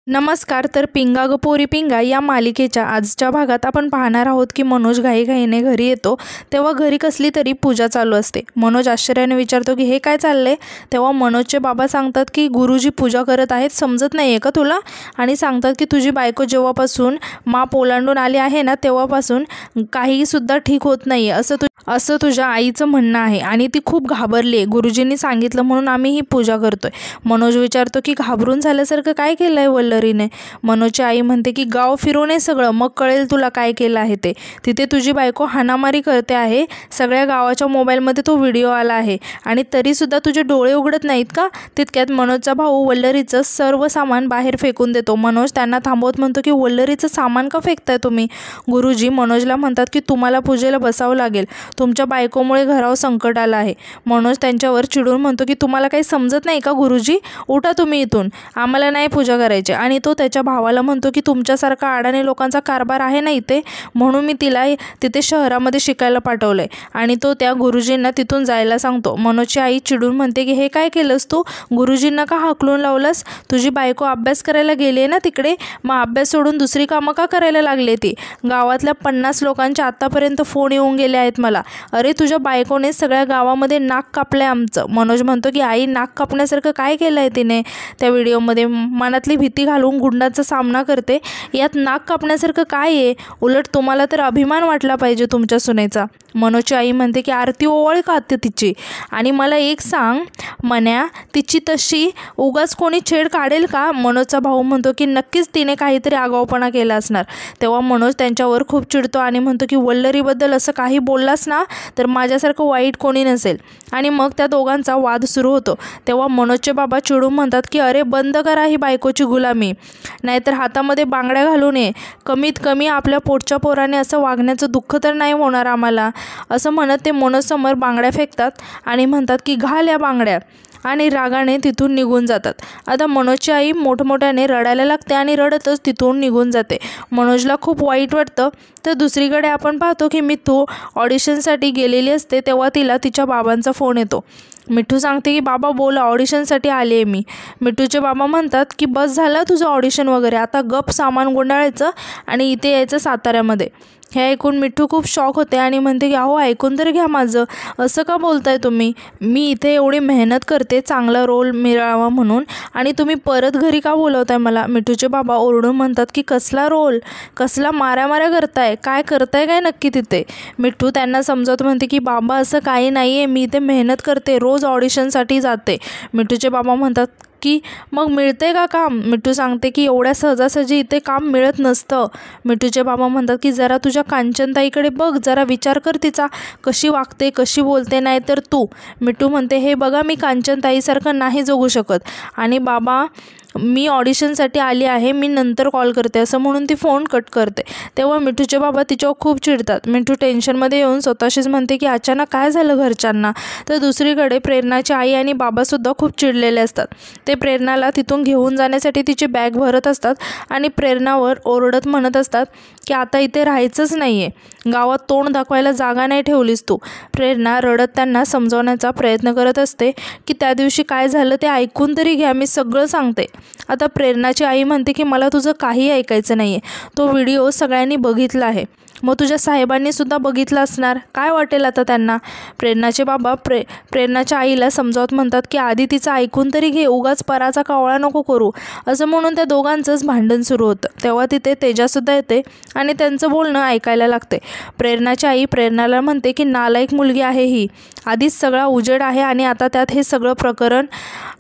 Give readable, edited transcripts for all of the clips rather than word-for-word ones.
नमस्कार. तर पिंगा ग पोरी पिंगा या मालिकेच्या आजच्या भागात आपण पाहणार आहोत की मनोज घाईघाईने घरी येतो तेव्हा घरी कसली तरी पूजा चालू असते. मनोज आश्चर्याने विचारतो की हे काय चाललंय. तेव्हा मनोजचे बाबा सांगतात की गुरुजी पूजा करत आहेत, समजत नाही आहे का तुला, आणि सांगतात की तुझी बायको जेव्हापासून माप ओलांडून आली आहे ना तेव्हापासून काहीसुद्धा ठीक होत नाही असं तुझ्या आईचं म्हणणं आहे आणि ती खूप घाबरली आहे. गुरुजींनी सांगितलं म्हणून आम्ही ही पूजा करतोय. मनोज विचारतो की घाबरून झाल्यासारखं काय केलं आहे वल्लरीने. मनोजची आई म्हणते की गाव फिरून ये सगळं, मग कळेल तुला काय केलं आहे ते. तिथे तुझी बायको हाणामारी करते आहे, सगळ्या गावाच्या मोबाईलमध्ये तो व्हिडिओ आला आहे आणि तरीसुद्धा तुझे डोळे उघडत नाहीत का. तितक्यात मनोजचा भाऊ वल्लरीचं सर्व सामान बाहेर फेकून देतो. मनोज त्यांना थांबवत म्हणतो की वल्लरीचं सामान का फेकताय तुम्ही. गुरुजी मनोजला म्हणतात की तुम्हाला पूजेला बसावं लागेल, तुमच्या बायकोमुळे घरावर संकट आलं आहे. मनोज त्यांच्यावर चिडून म्हणतो की तुम्हाला काही समजत नाही का गुरुजी, उठा तुम्ही इथून, आम्हाला नाही पूजा करायची. आणि तो त्याच्या भावाला म्हणतो की तुमच्यासारखा अडाणी लोकांचा कारभार आहे ना इथे, म्हणून मी तिला तिथे शहरामध्ये शिकायला पाठवलं आहे. आणि तो त्या गुरुजींना तिथून जायला सांगतो. मनोजची आई चिडून म्हणते की हे काय केलंस तू, गुरुजींना का हाकलून लावलंस. तुझी बायको अभ्यास करायला गेली आहे ना तिकडे, मग अभ्यास सोडून दुसरी कामं का करायला लागले. ती गावातल्या 50 लोकांच्या आत्तापर्यंत फोन येऊन गेले आहेत मला. अरे तुझ्या बायकोने सगळ्या गावामध्ये नाक कापलं आहे आमचं. मनोज म्हणतो की आई नाक कापण्यासारखं काय केलं आहे तिने. त्या व्हिडिओमध्ये मनातली भीती घालून गुंडाचा सामना करते, यात नाक कापण्यासारखं काय आहे. उलट तुम्हाला तर अभिमान वाटला पाहिजे तुमच्या सुनेचा. मनोजची आई म्हणते की आरती ओवाळ का तिची, आणि मला एक सांग मन्या, तिची तशी उगाच कोणी छेड काढेल का. मनोजचा भाऊ म्हणतो की नक्कीच तिने काहीतरी आगाऊपणा केला असणार. तेव्हा मनोज त्यांच्यावर खूप चिडतो आणि म्हणतो की वल्लरीबद्दल असं काही बोललास ना तर माझ्यासारखं वाईट कोणी नसेल. आणि मग त्या दोघांचा वाद सुरू होतो. तेव्हा मनोजचे बाबा चिडून म्हणतात की अरे बंद करा ही बायकोची गुलामी, नाहीतर हातामध्ये बांगड्या घालून ये, कमीत कमी आपल्या पोटच्या पोराने असं वागण्याचं दुःख तर नाही होणार आम्हाला. असं म्हणत ते मनोजसमोर बांगड्या फेकतात आणि म्हणतात की घाल या बांगड्या, आणि रागाने तिथून निघून जातात. आता मनोजची आई मोठमोठ्याने रडायला लागते आणि रडतच तिथून निघून जाते. मनोजला खूप वाईट वाटतं. तर दुसरीकडे आपण पाहतो की मिठू ऑडिशनसाठी गेलेली असते तेव्हा तिला तिच्या बाबांचा फोन येतो. मिठू सांगते की बाबा बोला, ऑडिशनसाठी आली आहे मी. मिठूचे बाबा म्हणतात की बस झालं तुझं ऑडिशन वगैरे, आता गप सामान गुंडाळायचं आणि इथे यायचं साताऱ्यामध्ये. हे ऐकून मिठू खूप शॉक होते आणि म्हणते की अहो ऐकून तर घ्या माझं, असं का बोलताय तुम्ही. मी इथे एवढी मेहनत करते चांगला रोल मिळावा म्हणून, आणि तुम्ही परत घरी का बोलवताय मला. मिठूचे बाबा ओरडून म्हणतात की कसला रोल, कसला माऱ्या करताय, काय करताय काय नक्की तिथे. मिठू त्यांना समजवत म्हणते की बाबा असं काही नाही आहे, मी इथे मेहनत करते, रोज ऑडिशनसाठी जाते. मिठूचे बाबा म्हणतात की मग मिळते का काम. मिठू सांगते की एवढ्या सहजासहजी इथे काम मिळत नसतं. मिठूचे बाबा म्हणतात की जरा तुझ्या कांचनताईकडे बघ, जरा विचार कर तिचा, कशी वागते कशी बोलते, नाही तर तू. मिठू म्हणते हे बघा मी कांचनताईसारखं नाही जगू शकत, आणि बाबा मी ऑडिशनसाठी आली आहे, मी नंतर कॉल करते, असं म्हणून ती फोन कट करते. तेव्हा मिठूचे बाबा तिच्यावर खूप चिडतात. मिठू टेन्शनमध्ये येऊन स्वतःशीच म्हणते की अचानक काय झालं घरच्यांना. तर दुसरीकडे प्रेरणाची आई आणि बाबासुद्धा खूप चिडलेले असतात. ते प्रेरणाला तिथून घेऊन जाण्यासाठी तिची बॅग भरत असतात आणि प्रेरणावर ओरडत म्हणत असतात की आता इथे राहायचंच नाही आहे, गावात तोंड दाखवायला जागा नाही ठेवलीस तू. प्रेरणा रडत त्यांना समजावण्याचा प्रयत्न करत असते की त्या दिवशी काय झालं ते ऐकून तरी घ्या, मी सगळं सांगते. आता प्रेरणाची आई म्हणते की मला तुझं काही ऐकायचं नाही आहे, तो व्हिडिओ सगळ्यांनी बघितला आहे, मग तुझ्या साहेबांनी सुद्धा बघितलं असणार, काय वाटेल आता त्यांना. प्रेरणाचे बाबा प्रेरणाच्या आईला समजावत म्हणतात की आधी तिचं ऐकून तरी घे, उगाच पराचा कावळा नको करू. असं म्हणून त्या दोघांचंच भांडण सुरू होतं. तेव्हा तिथे तेजासुद्धा येते आणि त्यांचं बोलणं ऐकायला लागते. प्रेरणाची आई प्रेरणाला म्हणते की नालायक मुलगी आहे ही, आधीच सगळा उजेड आहे आणि आता त्यात हे सगळं प्रकरण,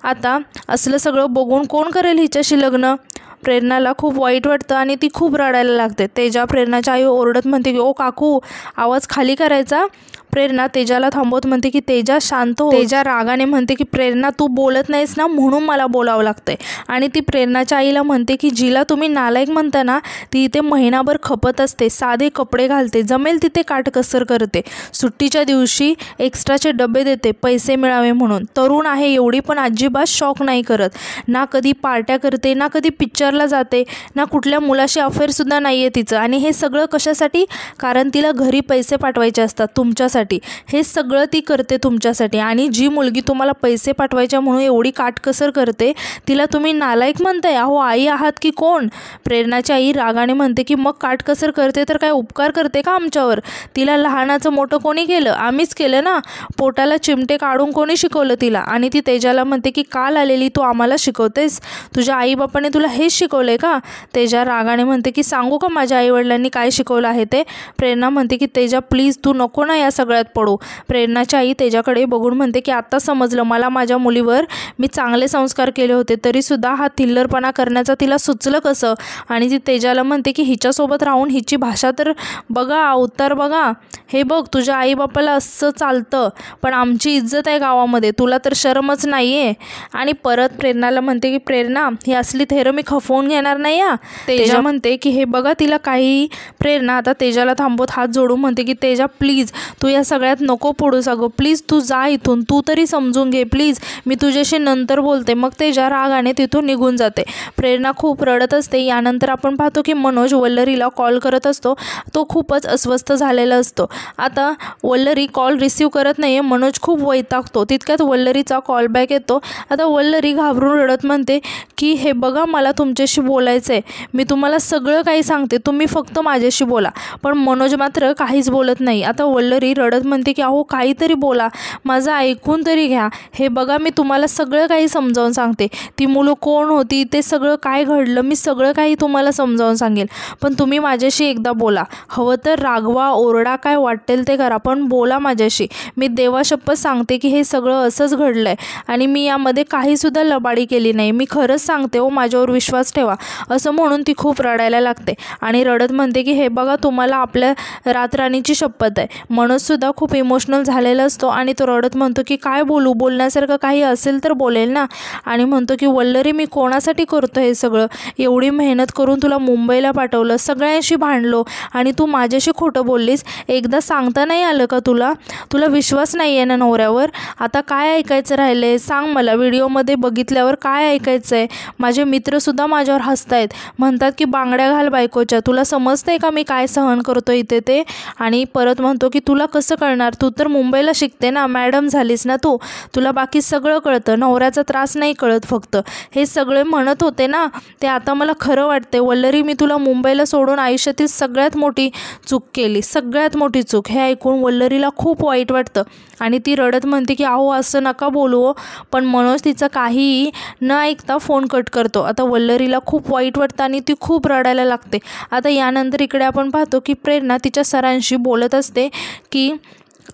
आता असलं सगळं बघून कोण करेल हिच्याशी लग्न. प्रेरणाला खूप वाईट वाटतं आणि ती खूप रडायला लागते. तेजा प्रेरणाच्या आई ओरडत म्हणते की ओ काकू, आवाज खाली करायचा. प्रेरणा तेजाला थांबवत म्हणते की तेजा शांत हो. तेजा रागाने म्हणते की प्रेरणा तू बोलत नाहीस ना म्हणून मला बोलावं लागतंय. आणि ती प्रेरणाच्या आईला म्हणते की जिला तुम्ही नालायक म्हणता ना ती इथे महिनाभर खपत असते, साधे कपडे घालते, जमेल तिथे काटकसर करते, सुट्टीच्या दिवशी एक्स्ट्राचे डबे देते पैसे मिळावे म्हणून. तरुण आहे एवढी पण अजिबात शॉक नाही करत, ना कधी पार्ट्या करते ना कधी पिक्चर पिक्चरला जाते ना, कुठल्या मुलाशी अफेअरसुद्धा नाही आहे तिचं. आणि हे सगळं कशासाठी? कारण तिला घरी पैसे पाठवायचे असतात तुमच्यासाठी. हे सगळं ती करते तुमच्यासाठी. आणि जी मुलगी तुम्हाला पैसे पाठवायच्या म्हणून एवढी काटकसर करते, तिला तुम्ही नालायक म्हणताय? अहो, आई आहात की कोण? प्रेरणाची आई रागाने म्हणते की मग काटकसर करते तर काय उपकार करते का आमच्यावर? तिला लहानाचं मोठं कोणी केलं? आम्हीच केलं ना. पोटाला चिमटे काढून कोणी शिकवलं तिला? आणि ती तेजाला म्हणते की काल आलेली तू आम्हाला शिकवतेस? तुझ्या आईबापाने तुला हेच शिकवलं आहे का? तेजा रागाने म्हणते की सांगू का माझ्या आईवडिलांनी काय शिकवलं आहे ते? प्रेरणा म्हणते की तेजा प्लीज तू नको ना या सगळ्यात पडू. प्रेरणाची आई तेजाकडे बघून म्हणते की आता समजलं मला, माझ्या मुलीवर मी चांगले संस्कार केले होते तरीसुद्धा हा थिल्लरपणा करण्याचा तिला सुचलं कसं? आणि ती तेजाला म्हणते की हिच्यासोबत राहून हिची भाषा तर बघा, अवतार बघा. हे बघ, तुझ्या आईबापाला असं चालतं, पण आमची इज्जत आहे गावामध्ये, तुला तर शरमच नाही आहे. आणि परत प्रेरणाला म्हणते की प्रेरणा, ही असली थेरं मी खपवून घेणार नाही. तेजा म्हणते की हे बघा तिला काही. प्रेरणा आता तेजाला थांबवत हात जोडून म्हणते की तेजा प्लीज तू या सगळ्यात नको पडूस अगं, प्लीज तू जा इथून, तू तरी समजून घे प्लीज, मी तुझ्याशी नंतर बोलते. मग तेजा रागाने तिथून निघून जाते. प्रेरणा खूप रडत असते. यानंतर आपण पाहतो की मनोज वल्लरीला कॉल करत असतो. तो खूपच अस्वस्थ झालेला असतो. आता वल्लरी कॉल रिसीव करत नाही आहे. मनोज खूप वैतागतो. तितक्यात वल्लरीचा कॉल बॅक येतो. आता वल्लरी घाबरून रडत म्हणते की हे बघा मला तुमच्याशी बोलायचं आहे, मी तुम्हाला सगळं काही सांगते, तुम्ही फक्त माझ्याशी बोला. पण मनोज मात्र काहीच बोलत नाही. आता वल्लरी रडत म्हणते की अहो काहीतरी बोला, माझं ऐकून तरी घ्या. हे बघा मी तुम्हाला सगळं काही समजावून सांगते, ती मुलं कोण होती, ते सगळं काय घडलं, मी सगळं काही तुम्हाला समजावून सांगेल, पण तुम्ही माझ्याशी एकदा बोला. हवं तर रागवा, ओरडा, काय वाटेल ते करा, पण बोला माझ्याशी. मी देवाशपथ सांगते की हे सगळं असंच घडलं आहे आणि मी यामध्ये काहीसुद्धा लबाडी केली नाही. मी खरंच सांगते हो, माझ्यावर विश्वास ठेवा. असं म्हणून ती खूप रडायला लागते आणि रडत म्हणते की हे बघा तुम्हाला आपल्या रातराणीची शपथ आहे. मनोजसुद्धा खूप इमोशनल झालेला असतो आणि तो रडत म्हणतो की काय बोलू, बोलण्यासारखं काही असेल तर बोलेल ना. आणि म्हणतो की वल्लरी मी कोणासाठी करतो हे सगळं? एवढी मेहनत करून तुला मुंबईला पाठवलं, सगळ्यांशी भांडलो आणि तू माझ्याशी खोटं बोललीस. एकदा सांगता नाही आलं का तुला? तुला विश्वास नाही आहे ना नवऱ्यावर? आता काय ऐकायचं राहिलं आहे सांग मला. व्हिडिओमध्ये बघितल्यावर काय ऐकायचं आहे? माझे मित्रसुद्धा माझ्यावर हसतायत, म्हणतात की बांगड्या घाल बायकोच्या. तुला समजतंय का मी काय सहन करतो इथे ते? आणि परत म्हणतो की तुला कसं कळणार, तू तर मुंबईला शिकते ना, मॅडम झालीस ना तू, तुला बाकी सगळं कळतं, नवऱ्याचा त्रास नाही कळत फक्त. हे सगळे म्हणत होते ना, ते आता मला खरं वाटते. वल्लरी मी तुला मुंबईला सोडून आयुष्यातील सगळ्यात मोठी चूक केली, सगळ्यात मोठी चूक. हे ऐकून वल्लरीला खूप वाईट वाटतं आणि ती रडत म्हणते की अहो असं नका बोलू हो. पण मनोज तिचं काहीही न ऐकता फोन कट करतो. आता वल्लरीला खूप वाईट वाटतं आणि ती खूप रडायला लागते. आता यानंतर इकडे आपण पाहतो की प्रेरणा तिच्या सरांशी बोलत असते की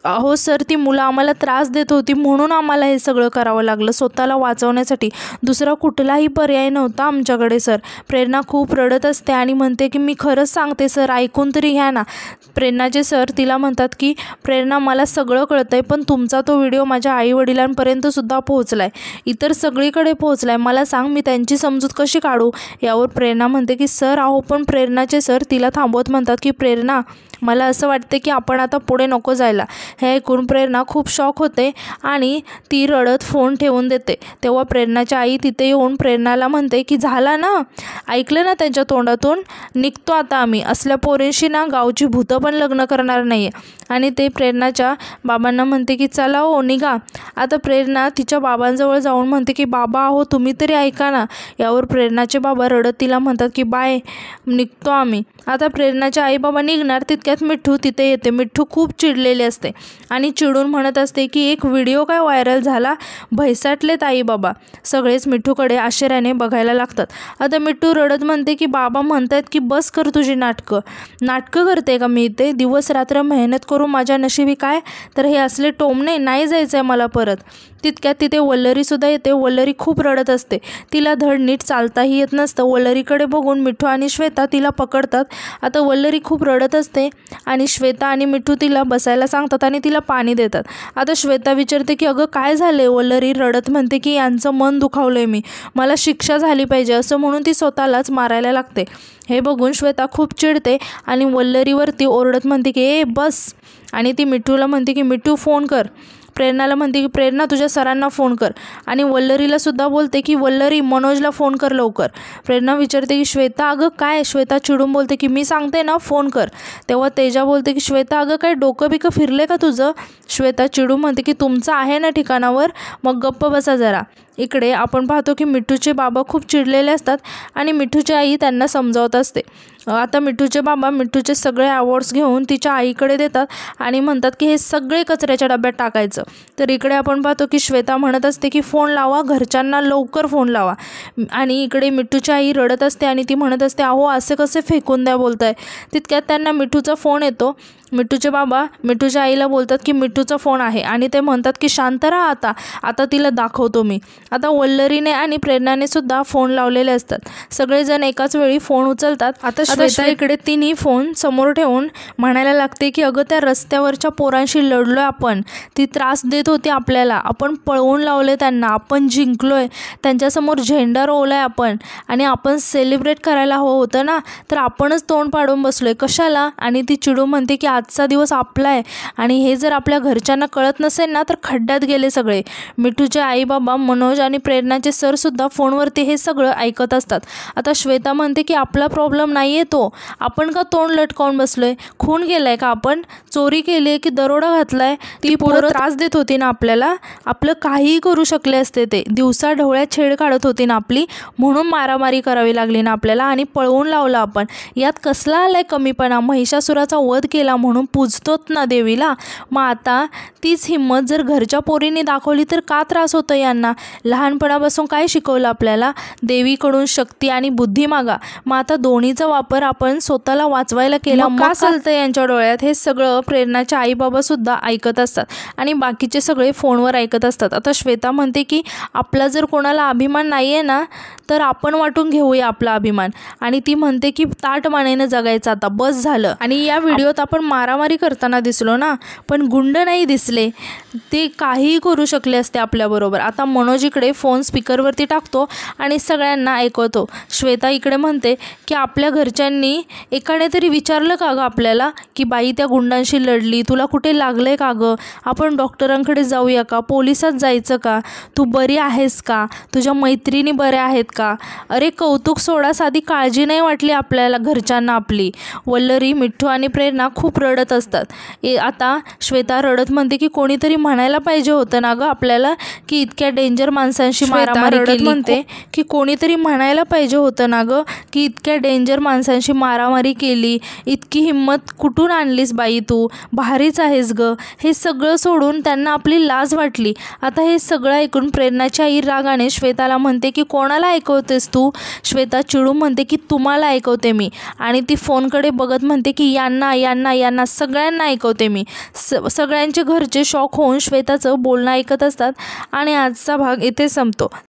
अहो सर, ती मुलं आम्हाला त्रास देत होती म्हणून आम्हाला हे सगळं करावं लागलं, स्वतःला वाचवण्यासाठी. दुसरा कुठलाही पर्याय नव्हता आमच्याकडे सर. प्रेरणा खूप रडत असते आणि म्हणते की मी खरंच सांगते सर, ऐकून तरी घ्या ना. प्रेरणाचे सर तिला म्हणतात की प्रेरणा मला सगळं कळतं आहे, पण तुमचा तो व्हिडिओ माझ्या आईवडिलांपर्यंतसुद्धा पोहोचला आहे, इतर सगळीकडे पोहोचला आहे. मला सांग मी त्यांची समजूत कशी काढू? यावर प्रेरणा म्हणते की सर अहो, पण प्रेरणाचे सर तिला थांबवत म्हणतात की प्रेरणा मला असं वाटते की आपण आता पुढे नको जायला. हे ऐकून प्रेरणा खूप शॉक होते आणि ती रडत फोन ठेवून देते. तेव्हा प्रेरणाची आई तिथे येऊन प्रेरणाला म्हणते की झाला ना, ऐकलं ना त्यांच्या तोंडातून, निघतो आता आम्ही, असल्या पोरींशी ना गावची भूतं पण लग्न करणार नाही आहे. आणि ते प्रेरणाच्या बाबांना म्हणते की चला हो निघा. आता प्रेरणा तिच्या बाबांजवळ जाऊन म्हणते की बाबा अहो तुम्ही तरी ऐका ना. यावर प्रेरणाचे बाबा रडत तिला म्हणतात की बाय, निघतो आम्ही. आता प्रेरणाचे आई बाबा निघणार तितक्यात मिठ्ठू तिथे येते. मिठ्ठू खूप चिडलेले असते आणि चिडून म्हणत असते की एक व्हिडिओ काय व्हायरल झाला, भैसाटलेत आई बाबा. सगळेच मिठ्ठूकडे आश्चर्याने बघायला लागतात. आता मिठ्ठू रडत म्हणते की बाबा म्हणतायत की बस कर तुझी नाटकं करते का मी इथे? दिवस रात्र मेहनत करून माझ्या नशिबी काय तर हे असले टोमणे, नाही जायचं आहे मला परत. तितक्यात तिथे वल्लरीसुद्धा येते. वल्लरी खूप रडत असते, तिला धड नीट चालताही येत नसतं. वल्लरीकडे बघून मिठ्ठू आणि श्वेता तिला पकडतात. आता वल्लरी खूप रडत असते आणि श्वेता आणि मिठ्ठू तिला बसायला सांगतात आणि तिला पाणी देतात. आता श्वेता विचारते की अगं काय झाले? वल्लरी रडत म्हणते की यांचं मन दुखावलंय मी, मला शिक्षा झाली पाहिजे, असं म्हणून ती स्वतःलाच मारायला लागते. हे बघून श्वेता खूप चिडते आणि वल्लरीवरती ओरडत म्हणते की ए बस. आणि ती मिठ्ठूला म्हणते की मिठ्ठू फोन कर. प्रेरणाला म्हणते की प्रेरणा तुझ्या सरांना फोन कर, आणि वल्लरीला सुद्धा बोलते की वल्लरी मनोजला फोन कर लवकर. प्रेरणा विचारते की श्वेता अगं काय. श्वेता चिडून बोलते की मी सांगते ना फोन कर. तेव्हा तेजा बोलते की श्वेता अगं काय डोकं बिकं फिरले का तुझं. श्वेता चिडून म्हणते की तुमचं आहे ना ठिकाणावर, मग गप्प बसा जरा. इकडे आपण पाहतो की मिठूचे बाबा खूप चिडलेले असतात आणि मिठूची आई त्यांना समजावत असते. आता मिठूचे बाबा मिठूचे सगळे अवॉर्ड्स घेऊन तिच्या आईकडे देतात आणि म्हणतात की हे सगळे कचऱ्याच्या डब्यात टाकायचं. तर इकडे आपण पाहतो की श्वेता म्हणत असते की फोन लावा घरच्यांना, लवकर फोन लावा. आणि इकडे मिठूची आई रडत असते आणि ती म्हणत असते अहो असे कसे फेकून द्या बोलताय. तितक्यात त्यांना मिठूचा फोन येतो. मिठूचे बाबा मिठूच्या आईला बोलतात की मिठूचा फोन आहे आणि ते म्हणतात की शांत राहा, आता तिला दाखवतो मी. आता वल्लरीने आणि प्रेरणाने सुद्धा फोन लावलेले असतात. सगळेजण एकाच वेळी फोन उचलतात. आता श्वेता इकडे तिन्ही फोन समोर ठेवून म्हणायला लागते की अगं त्या रस्त्यावरच्या पोरांशी लढलोय आपण, ती त्रास देत होती आपल्याला, आपण पळवून लावले त्यांना, आपण जिंकलोय, त्यांच्यासमोर झेंडा रोवलाय आपण, आणि आपण सेलिब्रेट करायला हवं होतं ना, तर आपणच तोंड पाडून बसलोय कशाला. आणि ती चिडून म्हणते की आजचा दिवस आपला आहे आणि हे जर आपल्या घरच्यांना कळत नसेल ना तर खड्ड्यात गेले सगळे. मिठूचे आई बाबा मनोज आणि प्रेरणाचे सरसुद्धा फोनवरती हे सगळं ऐकत असतात. आता श्वेता म्हणते की आपला प्रॉब्लेम नाही आहे तो, आपण का तोंड लटकावून बसलोय, खून केलाय का आपण, चोरी केली आहे की दरोडा घातलाय, ती पोरं त्रास देत होती ना आपल्याला, आपलं काहीही करू शकले असते, ते दिवसा ढवळ्या छेड काढत होती ना आपली, म्हणून मारामारी करावी लागली ना आपल्याला आणि पळवून लावलं आपण, यात कसला आलाय कमीपणा, महिषासुराचा वध केला म्हणून पूजतोत ना देवीला, मग आता तीच हिंमत जर घरच्या पोरीने दाखवली तर का त्रास होतो यांना. लहानपणापासून काय शिकवलं आपल्याला, देवीकडून शक्ती आणि बुद्धी मागा, मग आता दोन्हीचा वापर आपण स्वतःला वाचवायला केला, मग का चालतं यांच्या डोळ्यात. हे सगळं प्रेरणाच्या आई बाबा सुद्धा ऐकत असतात आणि बाकीचे सगळे फोनवर ऐकत असतात. आता श्वेता म्हणते की आपला जर कोणाला अभिमान नाही आहे ना तर आपण वाटून घेऊया आपला अभिमान, आणि ती म्हणते की ताटमानेनं जगायचं आता, बस झालं. आणि या व्हिडिओत आपण मारामारी करताना दिसलो ना, पण गुंड नाही दिसले, ते काहीही करू शकले असते आपल्याबरोबर. आता मनोज इकडे फोन स्पीकरवरती टाकतो आणि सगळ्यांना ऐकवतो. श्वेता इकडे म्हणते की आपल्या घरच्यांनी एकाने तरी विचारलं का गं आपल्याला की बाई त्या गुंडांशी लढली, तुला कुठे लागलंय का गं, आपण डॉक्टरांकडे जाऊया का, पोलिसात जायचं का, तू बरी आहेस का, तुझ्या मैत्रिणी बऱ्या आहेत का. अरे कौतुक सोडा, साधी काळजी नाही वाटली आपल्याला घरच्यांना आपली. वल्लरी, मिठू आणि प्रेरणा खूप रडत असतात. आता श्वेता रडत म्हणते की कोणीतरी म्हणायला पाहिजे होतं ना गं आपल्याला की इतक्या डेंजर माणसांशी मारामारी केली. म्हणते की कोणीतरी म्हणायला पाहिजे होतं ना गं की इतक्या डेंजर माणसांशी मारामारी केली, इतकी हिंमत कुठून आणलीस बाई तू, भारीच आहेस गं. हे सगळं सोडून त्यांना आपली लाज वाटली. आता हे सगळं ऐकून प्रेरणाची आई रागाने श्वेताला म्हणते की कोणाला ऐकवतेस तू. श्वेता चिडून म्हणते की तुम्हाला ऐकवते मी, आणि ती फोनकडे बघत म्हणते की यांना यांना यांना सगळ्यांना ऐकवते मी. सगळ्यांचे घरचे शॉक होऊन श्वेताचं बोलणं ऐकत असतात. आणि आजचा भाग इथे संपतो.